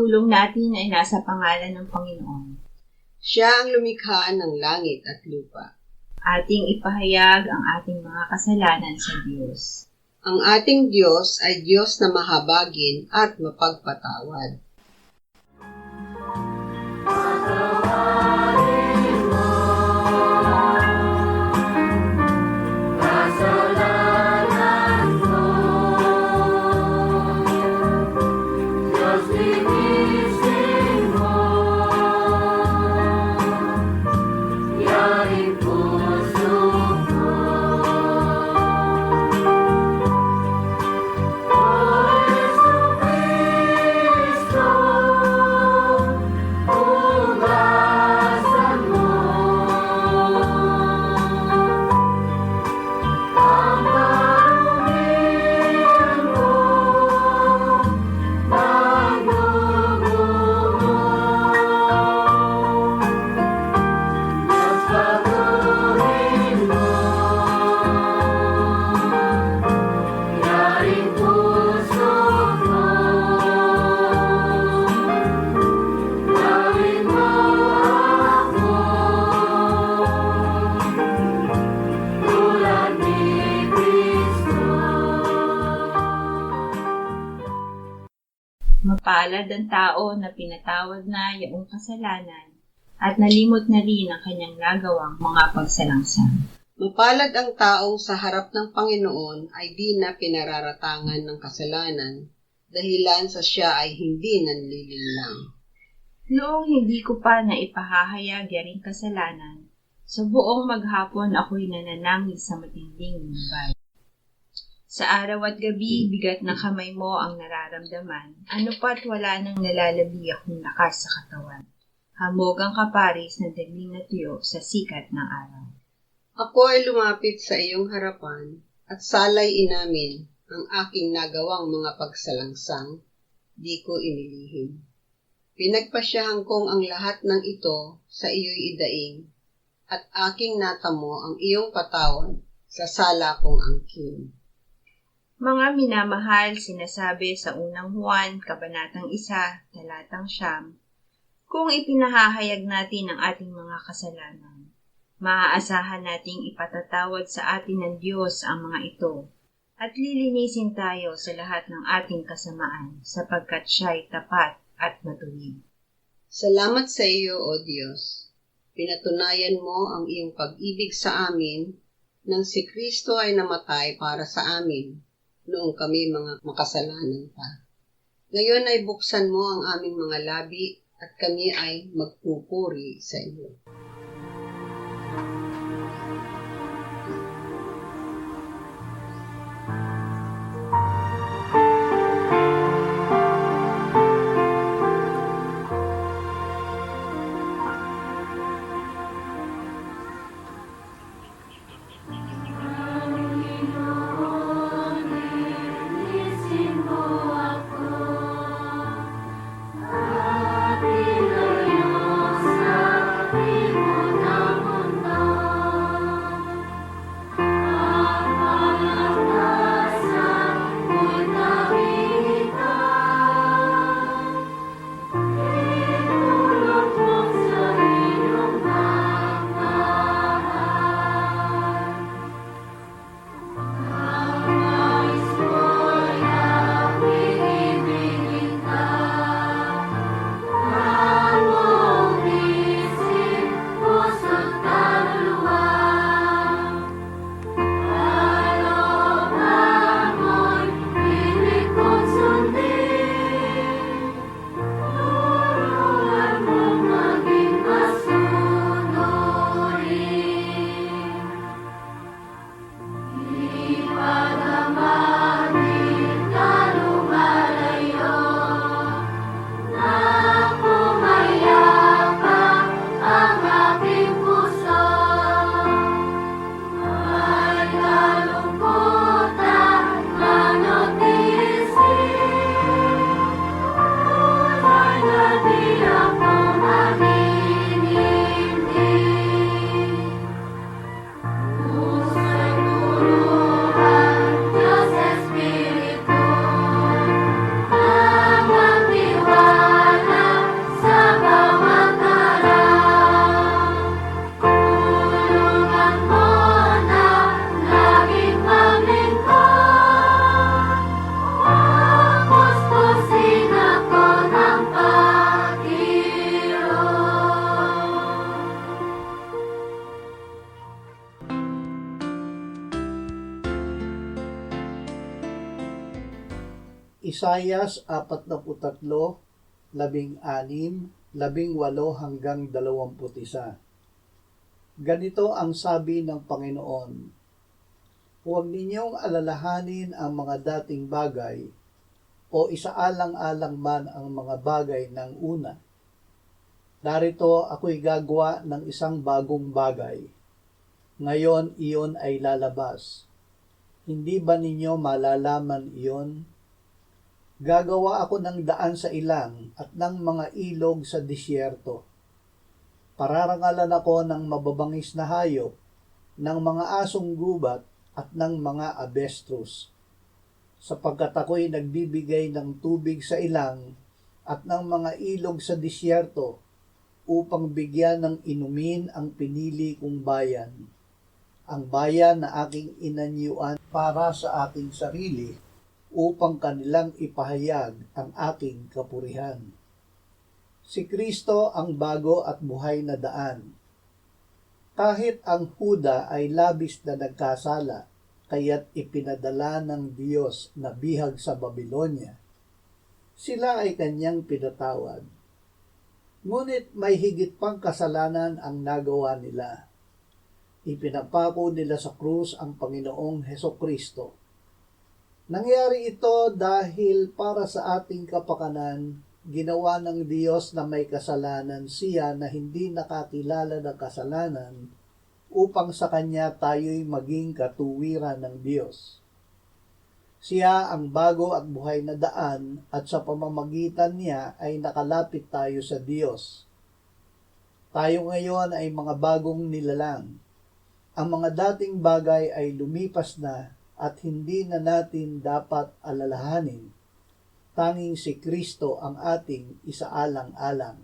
pagtulong natin ay nasa pangalan ng Panginoon. Siya ang lumikha ng langit at lupa. Ating ipahayag ang ating mga kasalanan sa Diyos. Ang ating Diyos ay Diyos na mahabagin at mapagpatawad. Mapalad ang tao na pinatawad na iyong kasalanan at nalimot na rin ang kanyang nagawang mga pagsalangsang. Mapalad ang taong sa harap ng Panginoon ay di na pinararatangan ng kasalanan, dahilan sa siya ay hindi nanlilinlang. Noong hindi ko pa na ipahahayag yaring kasalanan, sa buong maghapon ako'y nananangis sa matinding lumbay. Sa araw at gabi, bigat ng kamay mo ang nararamdaman, ano pa't wala nang nalalabi akong lakas sa katawan. Hamog ang kaparis na dagling na tuyo sa sikat ng araw. Ako ay lumapit sa iyong harapan at salay inamin ang aking nagawang mga pagsalangsang, di ko inilihim. Pinagpasyahan kong ang lahat ng ito sa iyo'y idaing, at aking natamo ang iyong patawad sa sala kong angkin. Mga minamahal, sinasabi sa unang Juan, Kabanatang 1, Talatang 9, kung ipinahahayag natin ang ating mga kasalanan, maaasahan nating ipatatawad sa atin ng Diyos ang mga ito, at lilinisin tayo sa lahat ng ating kasamaan, sapagkat siya'y tapat at matuwid. Salamat sa iyo, O Diyos. Pinatunayan mo ang iyong pag-ibig sa amin nang si Kristo ay namatay para sa amin noong kami mga makasalanan pa. Ngayon ay buksan mo ang aming mga labi at kami ay magpupuri sa iyo. Isaias 43:16-18. Ganito ang sabi ng Panginoon: Huwag ninyong alalahanin ang mga dating bagay o isaalang-alang man ang mga bagay ng una. Narito ako'y gagawa ng isang bagong bagay. Ngayon iyon ay lalabas. Hindi ba ninyo malalaman iyon? Gagawa ako ng daan sa ilang at ng mga ilog sa disyerto. Pararangalan ako ng mababangis na hayop, ng mga asong gubat at ng mga abestrus. Sapagkat ako'y nagbibigay ng tubig sa ilang at ng mga ilog sa disyerto upang bigyan ng inumin ang pinili kong bayan, ang bayan na aking inanyuan para sa aking sarili, upang kanilang ipahayag ang aking kapurihan. Si Kristo ang bago at buhay na daan. Kahit ang Huda ay labis na nagkasala, kaya't ipinadala ng Diyos na bihag sa Babilonya, sila ay kanyang pinatawad. Ngunit may higit pang kasalanan ang nagawa nila. Ipinapako nila sa krus ang Panginoong Hesukristo. Nangyari ito dahil para sa ating kapakanan, ginawa ng Diyos na may kasalanan siya na hindi nakakilala ng kasalanan upang sa Kanya tayo'y maging katuwiran ng Diyos. Siya ang bago at buhay na daan at sa pamamagitan niya ay nakalapit tayo sa Diyos. Tayo ngayon ay mga bagong nilalang. Ang mga dating bagay ay lumipas na at hindi na natin dapat alalahanin. Tanging si Kristo ang ating isaalang-alang.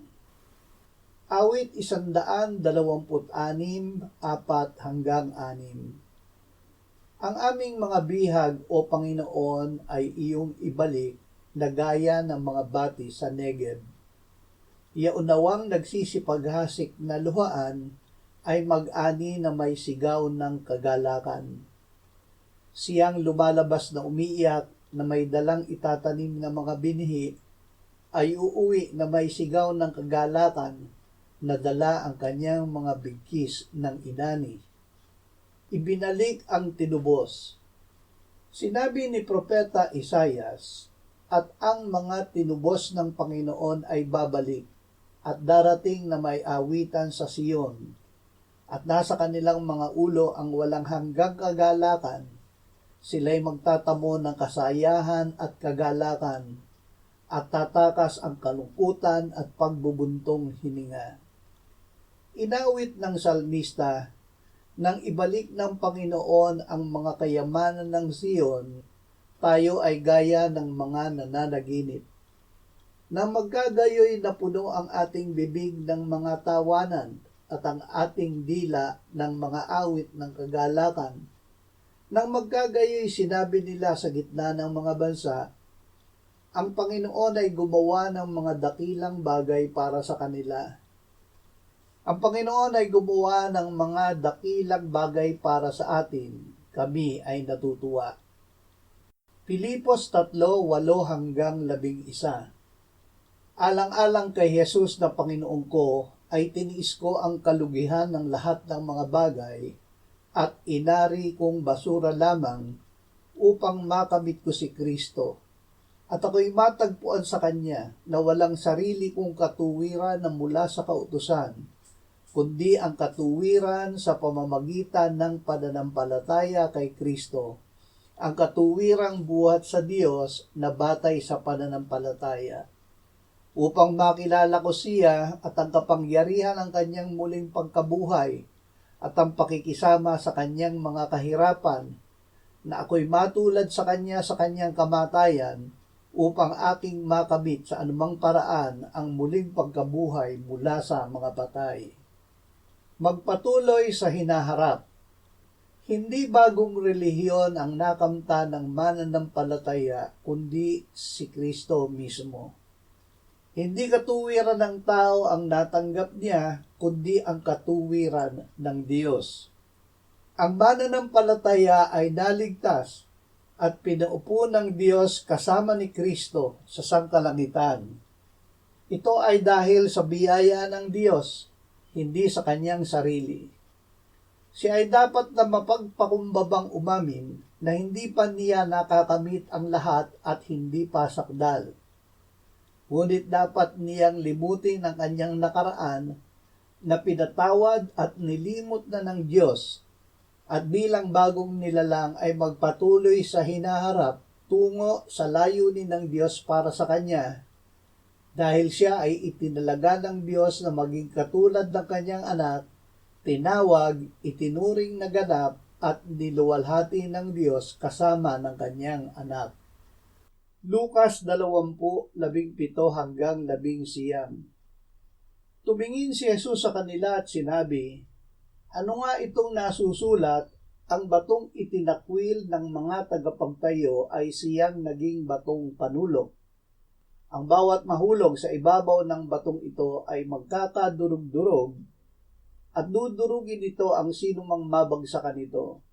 Awit 126:4-6. Ang aming mga bihag, O Panginoon, ay iyong ibalik na gaya ng mga bati sa Negeb. Yaunawang nagsisipaghasik na luhaan ay mag-ani na may sigaw ng kagalakan. Siyang lumalabas na umiiyak na may dalang itatanim na mga binhi ay uuwi na may sigaw ng kagalakan na dala ang kanyang mga bigkis ng inani. Ibinalik ang tinubos. Sinabi ni Propeta Isaias, at ang mga tinubos ng Panginoon ay babalik at darating na may awitan sa Siyon, at nasa kanilang mga ulo ang walang hanggang kagalakan. Sila'y magtatamo ng kasayahan at kagalakan, at tatakas ang kalungkutan at pagbubuntong hininga. Inawit ng salmista, nang ibalik ng Panginoon ang mga kayamanan ng Siyon, tayo ay gaya ng mga nananaginip. Nang magkagayoy na puno ang ating bibig ng mga tawanan at ang ating dila ng mga awit ng kagalakan, nang magkagayoy sinabi nila sa gitna ng mga bansa, ang Panginoon ay gumawa ng mga dakilang bagay para sa kanila. Ang Panginoon ay gumawa ng mga dakilang bagay para sa atin. Kami ay natutuwa. Pilipos 3:8-11. Alang-alang kay Jesus na Panginoon ko, ay tiniis ko ang kalugihan ng lahat ng mga bagay at inari kong basura lamang upang makamit ko si Kristo. At ako'y matagpuan sa Kanya na walang sarili kong katuwiran na mula sa kautusan, kundi ang katuwiran sa pamamagitan ng pananampalataya kay Kristo, ang katuwirang buhat sa Diyos na batay sa pananampalataya, upang makilala ko siya at ang kapangyarihan ng Kanyang muling pagkabuhay at ang pakikisama sa Kanyang mga kahirapan, na ako'y matulad sa Kanya sa Kanyang kamatayan, upang aking makamit sa anumang paraan ang muling pagkabuhay mula sa mga patay. Magpatuloy sa hinaharap. Hindi bagong relihiyon ang nakamta ng mananampalataya, kundi si Kristo mismo. Hindi katuwiran ng tao ang natanggap niya, kundi ang katuwiran ng Diyos. Ang mananampalataya ay naligtas at pinaupo ng Diyos kasama ni Kristo sa sangkalangitan. Ito ay dahil sa biyaya ng Diyos, hindi sa kanyang sarili. Siya ay dapat na mapagpakumbabang umamin na hindi pa niya nakakamit ang lahat at hindi pa sakdal. Ngunit dapat niyang limutin ang kanyang nakaraan na pinatawad at nilimot na ng Diyos at bilang bagong nilalang ay magpatuloy sa hinaharap tungo sa layunin ng Diyos para sa kanya dahil siya ay itinalaga ng Diyos na maging katulad ng kanyang anak, tinawag, itinuring na ganap at niluwalhati ng Diyos kasama ng kanyang anak. Lucas 20:17-19. Tumingin si Jesus sa kanila at sinabi, "Ano nga itong nasusulat? Ang batong itinakwil ng mga tagapagtayo ay siyang naging batong panulok. Ang bawat mahulog sa ibabaw ng batong ito ay magkakadurog-durog at dudurugin ito ang sinumang mabagsakan ito.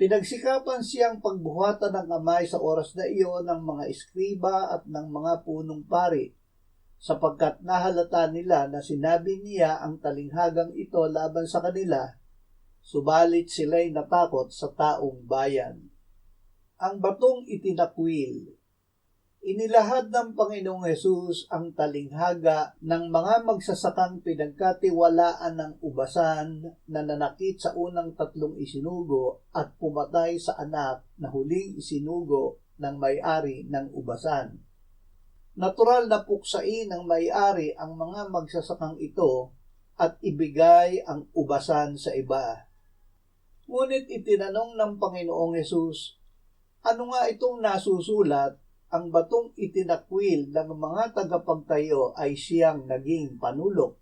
Pinagsikapan siyang pagbuhatan ng kamay sa oras na iyon ng mga eskriba at ng mga punong pari, sapagkat nahalata nila na sinabi niya ang talinghagang ito laban sa kanila, subalit sila'y natakot sa taong bayan." Ang batong itinakwil. Inilahad ng Panginoong Hesus ang talinghaga ng mga magsasakang pinagkatiwalaan ng ubasan na nanakit sa unang 3 isinugo at pumatay sa anak na huling isinugo ng may-ari ng ubasan. Natural na puksain ng may-ari ang mga magsasakang ito at ibigay ang ubasan sa iba. Ngunit itinanong ng Panginoong Hesus, "Ano nga itong nasusulat? Ang batong itinakwil ng mga tagapagtayo ay siyang naging panulok."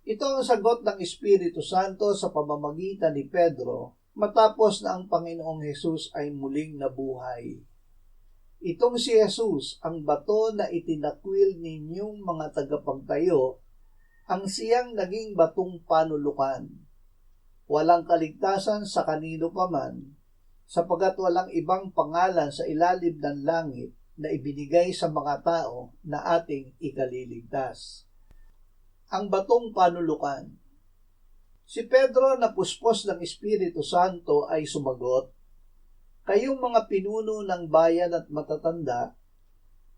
Ito ang sagot ng Espiritu Santo sa pamamagitan ni Pedro matapos na ang Panginoong Hesus ay muling nabuhay. Itong si Jesus, ang bato na itinakwil ninyong mga tagapagtayo, ang siyang naging batong panulukan. Walang kaligtasan sa kanino paman, sapagat walang ibang pangalan sa ilalim ng langit na ibinigay sa mga tao na ating ikaliligtas. Ang batong panulukan. Si Pedro na puspos ng Espiritu Santo ay sumagot, "Kayong mga pinuno ng bayan at matatanda,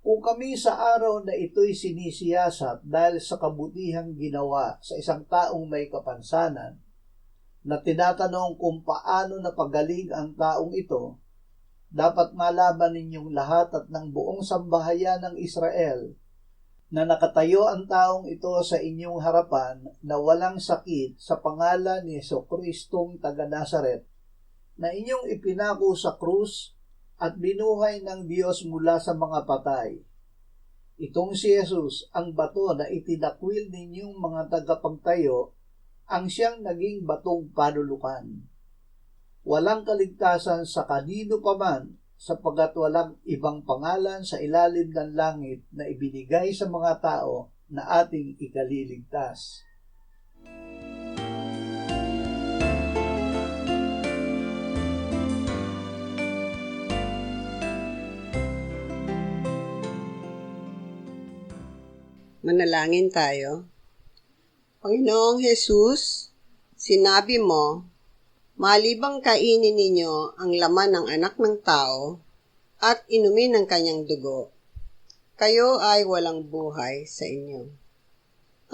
kung kami sa araw na ito'y sinisiyasat dahil sa kabutihang ginawa sa isang taong may kapansanan, na tinatanong kung paano napagaling ang taong ito, dapat malaman ninyong lahat at ng buong sambahayan ng Israel na nakatayo ang taong ito sa inyong harapan na walang sakit sa pangalan ni Jesucristong taga Nazaret, na inyong ipinako sa krus at binuhay ng Diyos mula sa mga patay. Itong si Jesus, ang bato na itinakwil ninyong mga tagapagtayo, ang siyang naging batong panulukan. Walang kaligtasan sa kanino paman, sapagat walang ibang pangalan sa ilalim ng langit na ibinigay sa mga tao na ating ikaliligtas." Manalangin tayo. Panginoong Hesus, sinabi mo, malibang kainin ninyo ang laman ng anak ng tao at inumin ang kanyang dugo, kayo ay walang buhay sa inyo.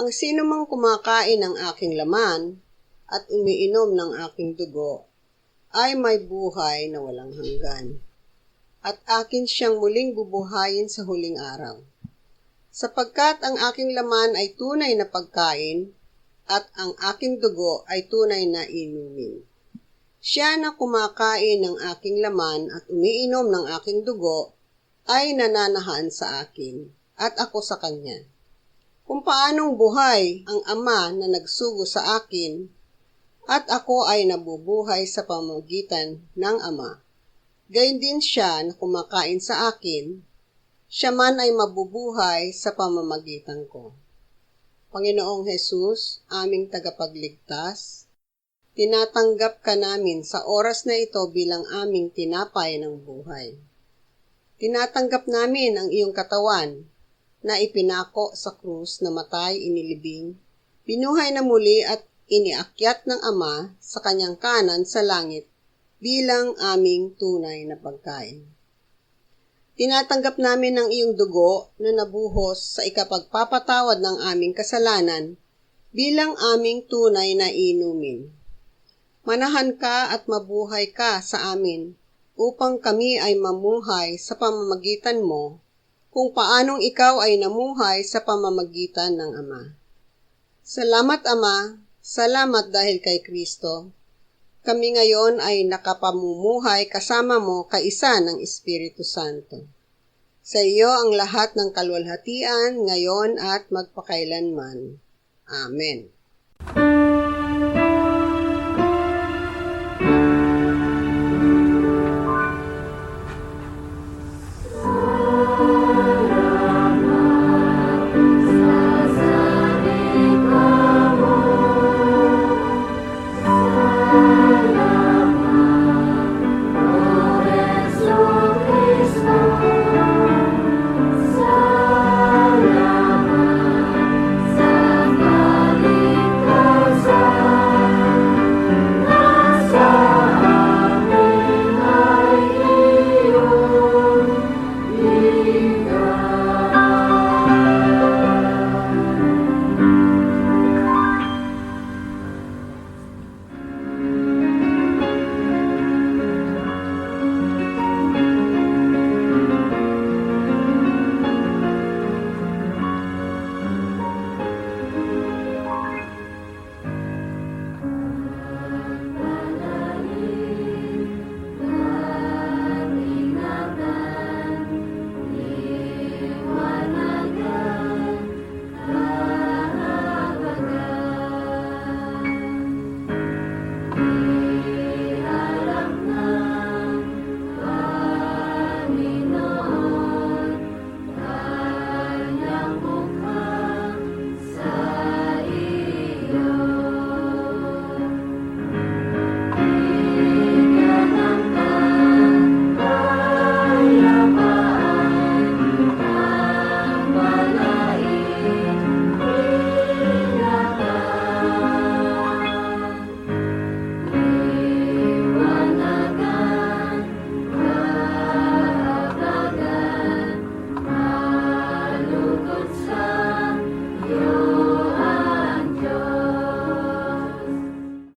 Ang sino mang kumakain ng aking laman at umiinom ng aking dugo ay may buhay na walang hanggan, at akin siyang muling bubuhayin sa huling araw. Sapagkat ang aking laman ay tunay na pagkain at ang aking dugo ay tunay na inumin. Siya na kumakain ng aking laman at umiinom ng aking dugo ay nananahan sa akin at ako sa kanya. Kung paanong buhay ang Ama na nagsugo sa akin at ako ay nabubuhay sa pamamagitan ng Ama, gayon din siya na kumakain sa akin, siya man ay mabubuhay sa pamamagitan ko. Panginoong Hesus, aming tagapagligtas, Tinatanggap ka namin sa oras na ito bilang aming tinapay ng buhay. Tinatanggap namin ang iyong katawan na ipinako sa krus, namatay, inilibing, binuhay na muli at iniakyat ng Ama sa kanyang kanan sa langit bilang aming tunay na pagkain. Tinatanggap namin ang iyong dugo na nabuhos sa ikapagpapatawad ng aming kasalanan bilang aming tunay na inumin. Manahan ka at mabuhay ka sa amin upang kami ay mamuhay sa pamamagitan mo kung paanong ikaw ay namuhay sa pamamagitan ng Ama. Salamat Ama, salamat dahil kay Kristo. Kami ngayon ay nakapamumuhay kasama mo kaisa ng Espiritu Santo. Sa iyo ang lahat ng kaluwalhatian ngayon at magpakailanman. Amen.